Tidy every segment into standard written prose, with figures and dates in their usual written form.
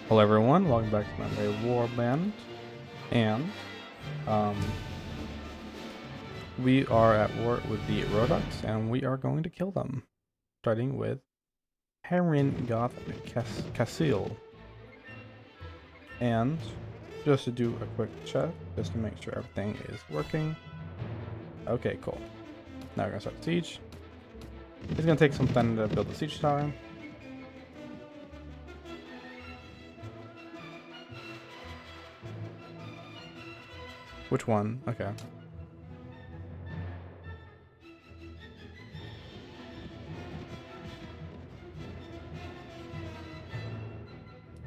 Hello everyone, welcome back to my Blade Warband, and we are at war with the Roducts, and we are going to kill them, starting with Herin Goth Casil. And just to do a quick check, just to make sure everything is working. Okay, cool. Now we're gonna start the siege. It's gonna take some time to build the siege tower. Which one? Okay.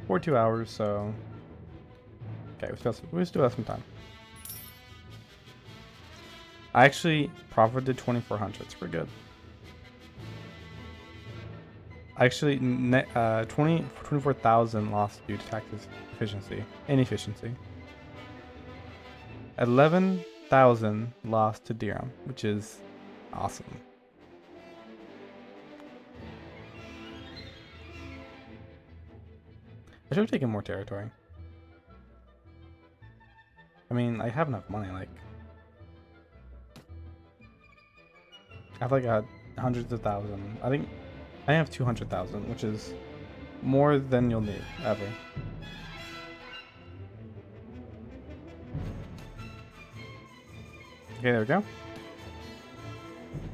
For 2 hours, so okay, we still have some time. I actually profited 2,400. It's pretty good. Actually, 24,000 lost due to taxes inefficiency. 11,000 lost to dirham, which is awesome. I should have taken more territory. I mean, I have enough money, like I have like hundreds of thousands. I think I have 200,000, which is more than you'll need ever. Okay, there we go.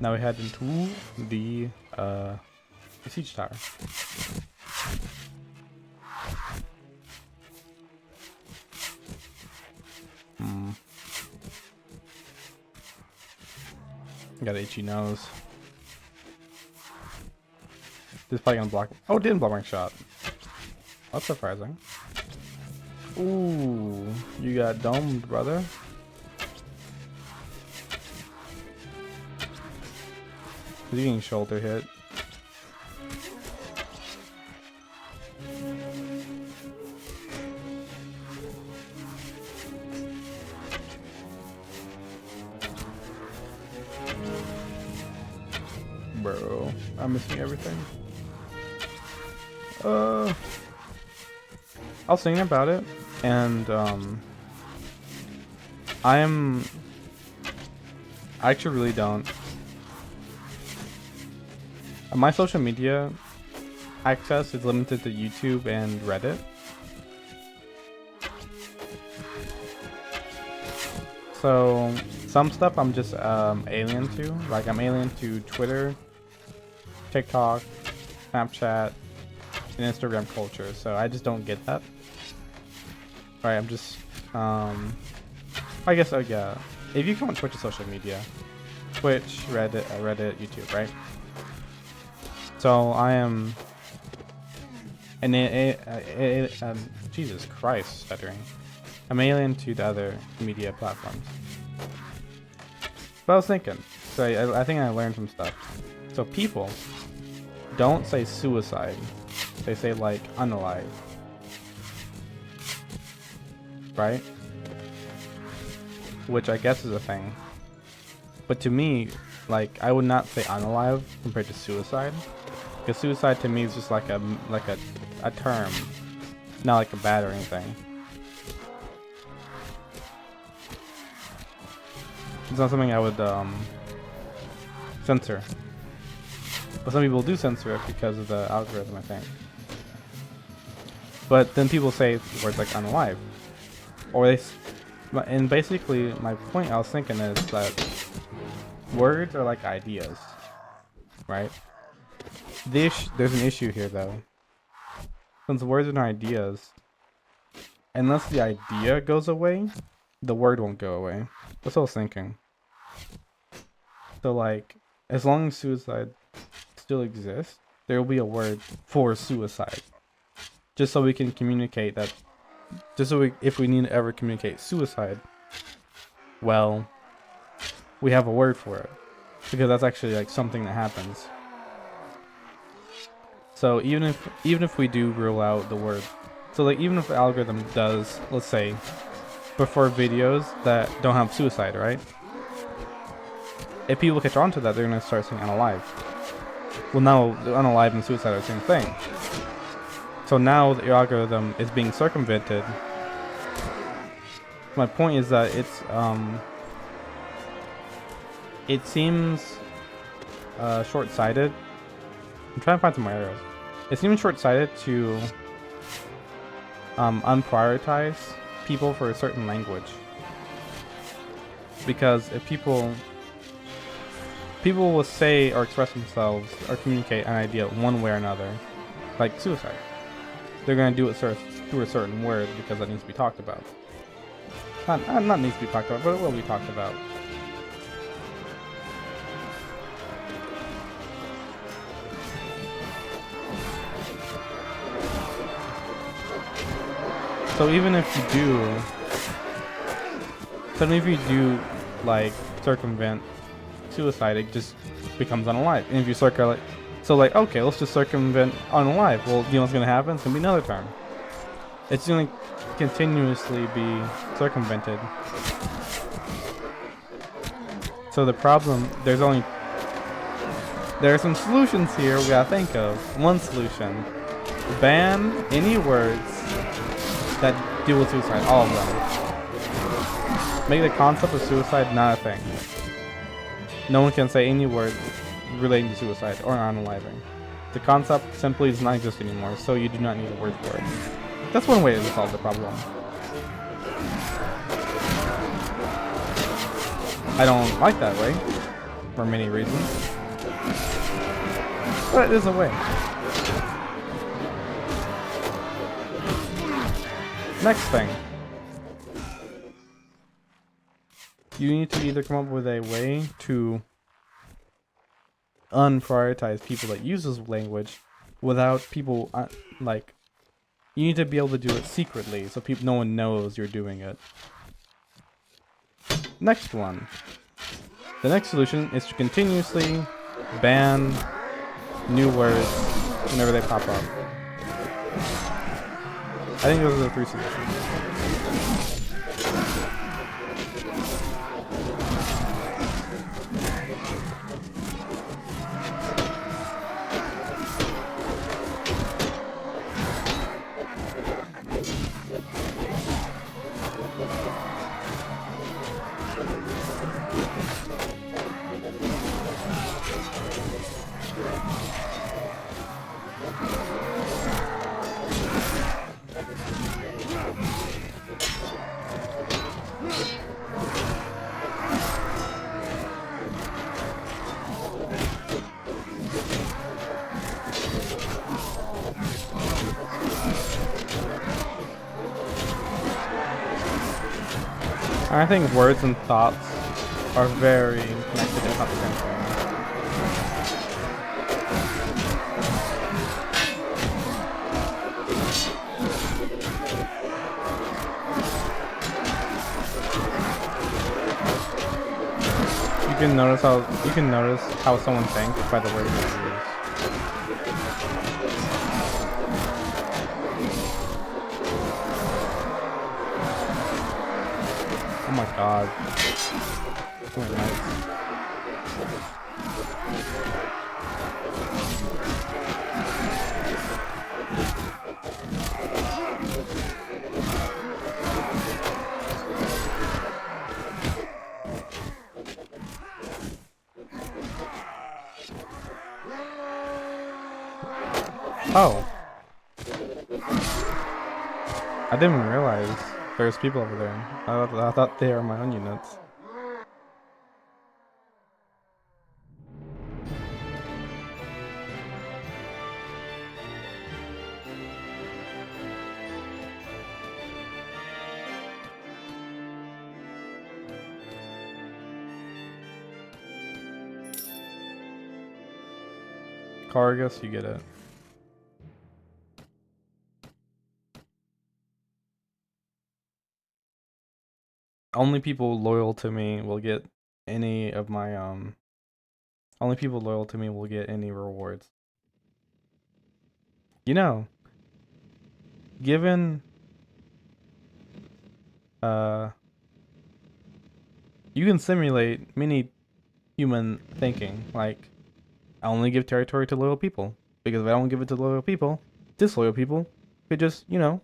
Now we head into the siege tower. Got an itchy nose. This is probably gonna block. Oh, it didn't block my shot. That's surprising. Ooh, you got domed, brother. He's getting shoulder hit. Bro, I'm missing everything. I was thinking about it, and I actually really don't. My social media access is limited to YouTube and Reddit. So some stuff I'm just alien to. Like I'm alien to Twitter, TikTok, Snapchat, and Instagram culture. So I just don't get that. Alright, I'm just I guess yeah. If you count Twitch as social media, Twitch, Reddit, YouTube, right? So I am Jesus Christ, stuttering. I'm alien to the other media platforms. But I was thinking, so I think I learned some stuff. So people don't say suicide, they say like unalive, right? Which I guess is a thing. But to me, like I would not say unalive compared to suicide. Because suicide to me is just like a term, not like a bad or anything. It's not something I would censor. But some people do censor it because of the algorithm, I think. But then people say words like unalive, and basically my point I was thinking is that words are like ideas, right? There's an issue here though. Since words are ideas, unless the idea goes away, the word won't go away. That's what I was thinking. So like, as long as suicide still exists, there will be a word for suicide. Just so we can communicate that, if we need to ever communicate suicide, well, we have a word for it. Because that's actually like something that happens. So even if we do rule out the word, so like even if the algorithm does, let's say, prefer videos that don't have suicide, right? If people catch on to that, they're gonna start saying unalive. Well, now unalive and suicide are the same thing. So now the algorithm is being circumvented. My point is that it seems short-sighted. I'm trying to find some more arrows. It seems short-sighted to unprioritize people for a certain language, because if people will say or express themselves or communicate an idea one way or another, like suicide, they're gonna do it through a certain word because that needs to be talked about. Not needs to be talked about, but it will be talked about. So even if you do like circumvent suicide, it just becomes unalive. And if you circulate, so like, okay, let's just circumvent unalive. Well, you know what's gonna happen? It's gonna be another term. It's gonna continuously be circumvented. So the problem, there are some solutions here we gotta think of. One solution: ban any words that deal with suicide, all of them. Make the concept of suicide not a thing. No one can say any word relating to suicide or unaliving. The concept simply does not exist anymore, so you do not need a word for it. That's one way to solve the problem. I don't like that way, for many reasons, but it is a way. Next thing. You need to either come up with a way to unprioritize people that use this language without people, like, you need to be able to do it secretly so no one knows you're doing it. Next one. The next solution is to continuously ban new words whenever they pop up. I think those are the 3 solutions. I think words and thoughts are very connected in comprehension. You can notice how someone thinks by the words they use. Oh my god. Oh my god. Oh. I didn't even realize there's people over there. I thought they were my own units. Cargus, you get it. Only people loyal to me will get any of my only people loyal to me will get any rewards. You know, given you can simulate many human thinking. I only give territory to loyal people, because if I don't give it to loyal people, disloyal people could just, you know,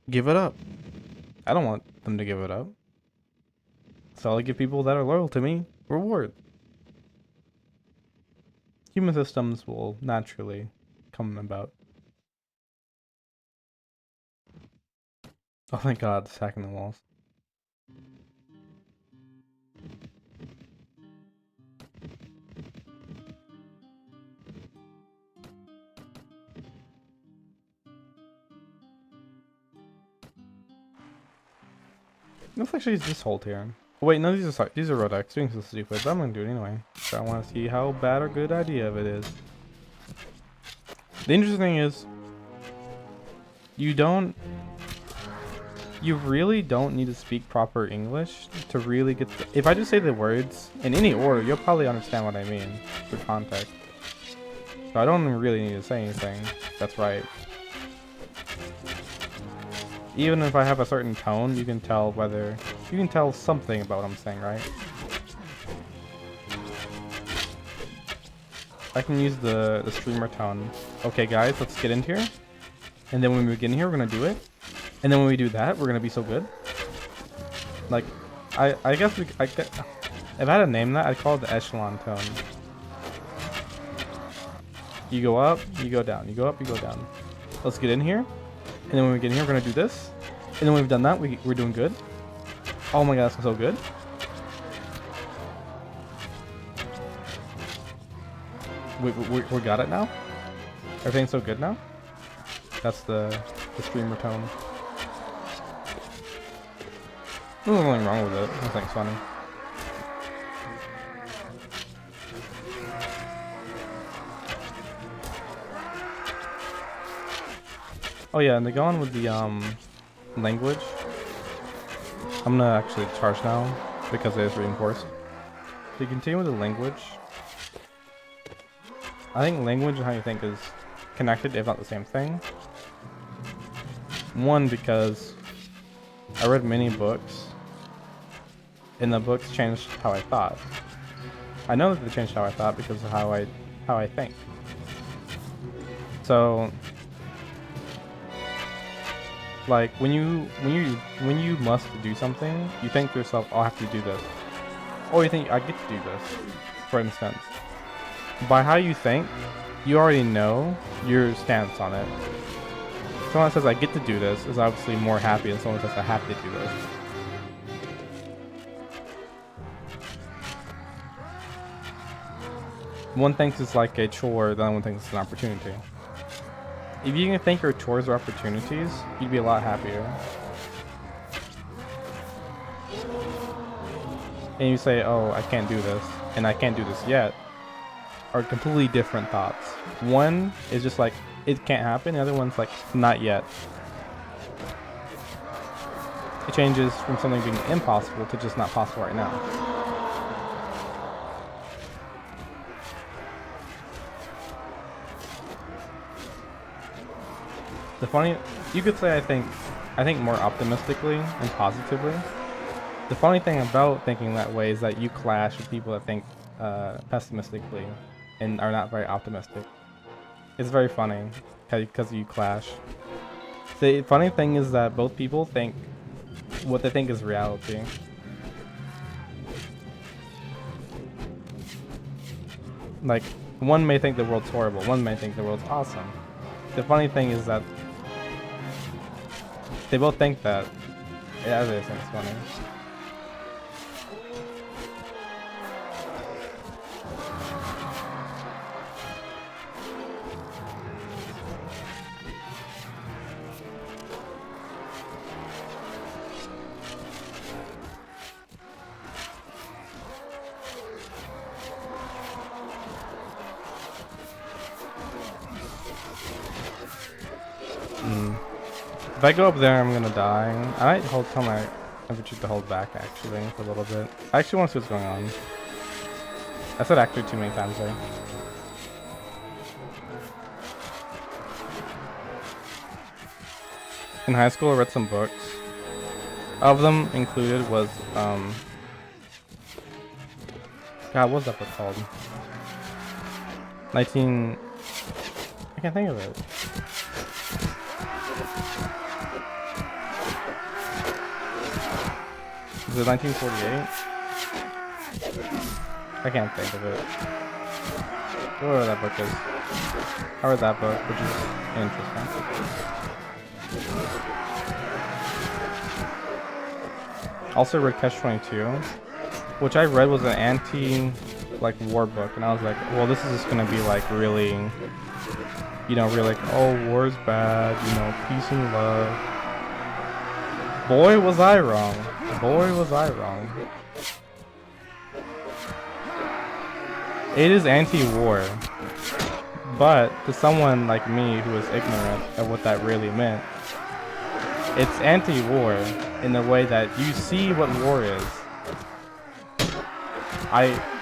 give it up. I don't want them to give it up. So I'll give people that are loyal to me reward. Human systems will naturally come about. Oh thank God, it's hacking the walls. Let's actually just hold here. Wait, no, these are Rodex. Doing so stupid, but I'm gonna do it anyway. So I want to see how bad or good idea of it is. The interesting thing is, you really don't need to speak proper English to really get if I just say the words in any order, you'll probably understand what I mean for context. So I don't really need to say anything. That's right. Even if I have a certain tone, you can tell something about what I'm saying, right? I can use the streamer tone. Okay guys, let's get in here. And then when we get in here, we're gonna do it. And then when we do that, we're gonna be so good. Like, I guess if I had to name that, I'd call it the echelon tone. You go up, you go down. You go up, you go down. Let's get in here. And then when we get in here, we're gonna do this. And then when we've done that, we're doing good. Oh my god, that's so good. We got it now? Everything's so good now? That's the streamer tone. There's nothing wrong with it. Nothing's funny. Oh yeah, and to go on with the language, I'm gonna actually charge now because it is reinforced. To continue with the language, I think language and how you think is connected, if not the same thing. One, because I read many books, and the books changed how I thought. I know that they changed how I thought because of how I think. So, like when you must do something, you think to yourself, "Oh, I have to do this," or you think, "I get to do this." For instance, by how you think, you already know your stance on it. Someone that says, "I get to do this," is obviously more happy than someone that says, "I have to do this." One thinks it's like a chore, the other one thinks it's an opportunity. If you can think your chores are opportunities, you'd be a lot happier. And you say, "Oh, I can't do this," and "I can't do this yet," are completely different thoughts. One is just like, it can't happen, the other one's like, not yet. It changes from something being impossible to just not possible right now. The funny, you could say I think more optimistically and positively. The funny thing about thinking that way is that you clash with people that think pessimistically and are not very optimistic. It's very funny because you clash. The funny thing is that both people think what they think is reality. Like, one may think the world's horrible, one may think the world's awesome. The funny thing is that they both think that. Yeah, it is. It's funny. If I go up there, I'm gonna die. I might tell my temperature to hold back actually for a little bit. I actually want to see what's going on. I said actually too many times there. In high school, I read some books. Of them included was God, what's that book called? I can't think of it. Is it 1948? I can't think of it. Whatever that book is. I read that book, which is interesting. Also read Catch-22, which I read was an anti-war book, and I was like, well, this is just gonna be like really, you know, really like, oh, war's bad, you know, peace and love. Boy, was I wrong. Boy, was I wrong. It is anti-war, but to someone like me who is ignorant of what that really meant, it's anti-war in the way that you see what war is.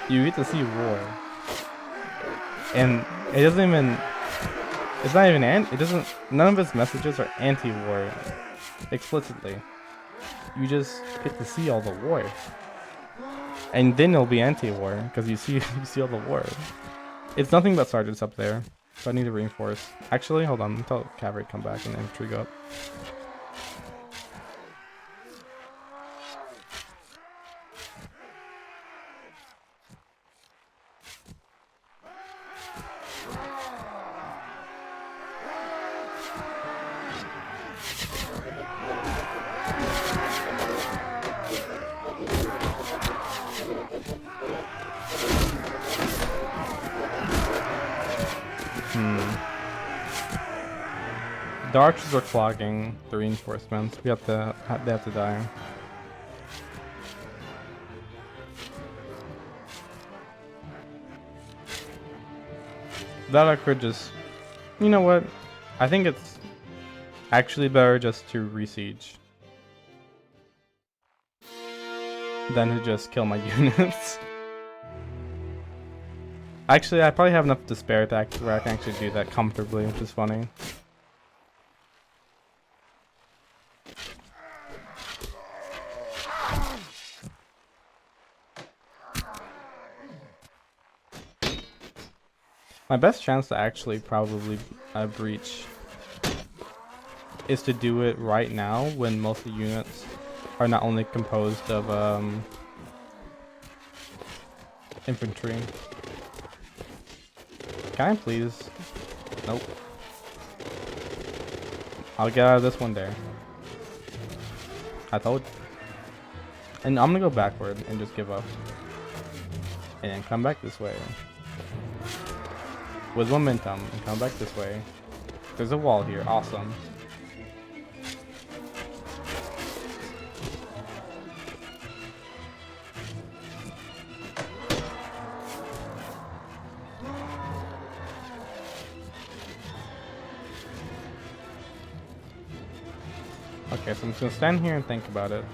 You get to see war, and it doesn't even. It's not even none of its messages are anti-war explicitly. You just get to see all the war, and then it'll be anti-war because you see all the war. It's nothing but sergeants up there, so I need to reinforce. Actually, hold on until cavalry come back and infantry go up. The archers are clogging the reinforcements. They have to die. That I could just, you know what? I think it's actually better just to re-siege than to just kill my units. Actually, I probably have enough to spare where I can actually do that comfortably, which is funny. My best chance to actually probably breach is to do it right now when most of the units are not only composed of infantry. Can I please? Nope. I'll get out of this one day. I told you. And I'm gonna go backward and just give up. And then come back this way. With momentum and come back this way. There's a wall here. Awesome. Okay, so I'm just gonna stand here and think about it.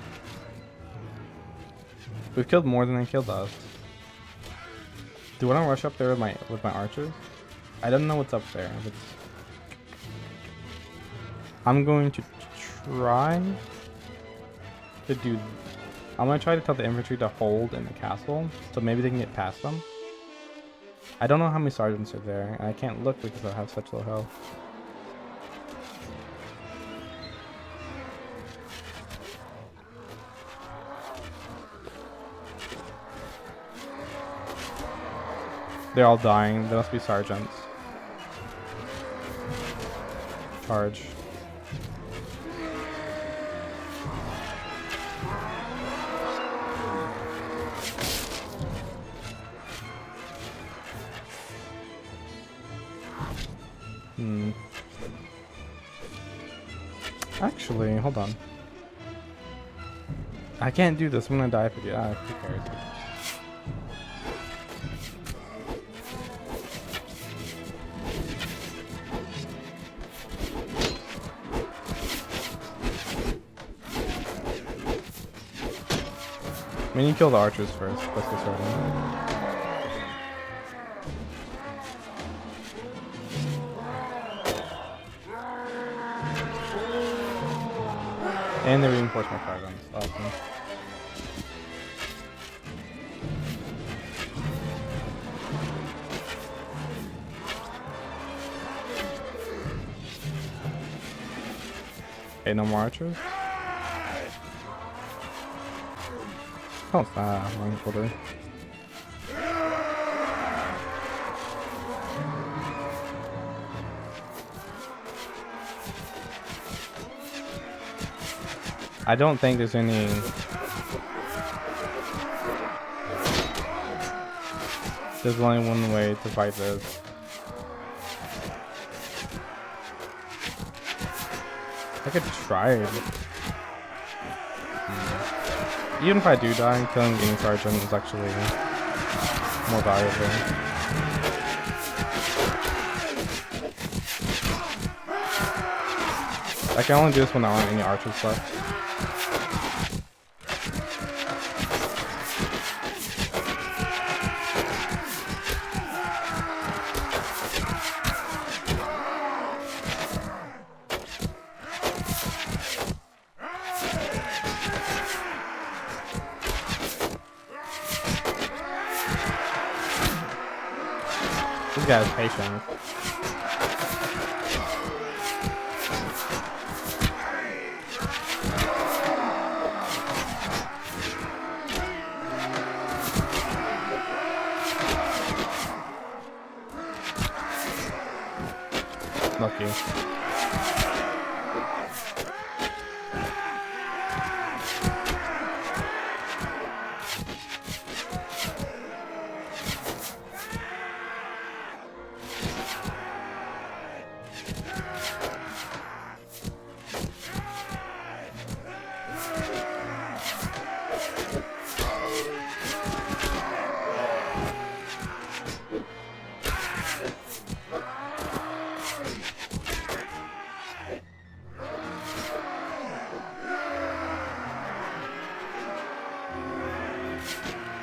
We've killed more than they killed us. Do I want to rush up there with my archers? I don't know what's up there. I'm going to try to do. I'm gonna try to tell the infantry to hold in the castle, so maybe they can get past them. I don't know how many sergeants are there, and I can't look because I have such low health. They're all dying. There must be sergeants. Charge. Actually, hold on. I can't do this. I'm gonna die if I do. Who cares? We need to kill the archers first. Let's get started. And they reinforce my fire guns. Awesome. Okay, no more archers. Oh, it's wrong folder. I don't think there's any. There's only one way to fight this. I could try it. Even if I do die, killing Game Sergeant is actually more valuable. I can only do this when there aren't any archers left. This guy's patient. Lucky.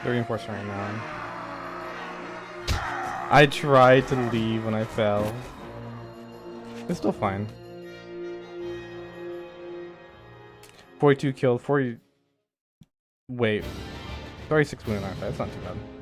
They're reinforcing right now. I tried to leave when I fell. It's still fine. 42 killed, 40. Wait. 36 wounded. That's not too bad.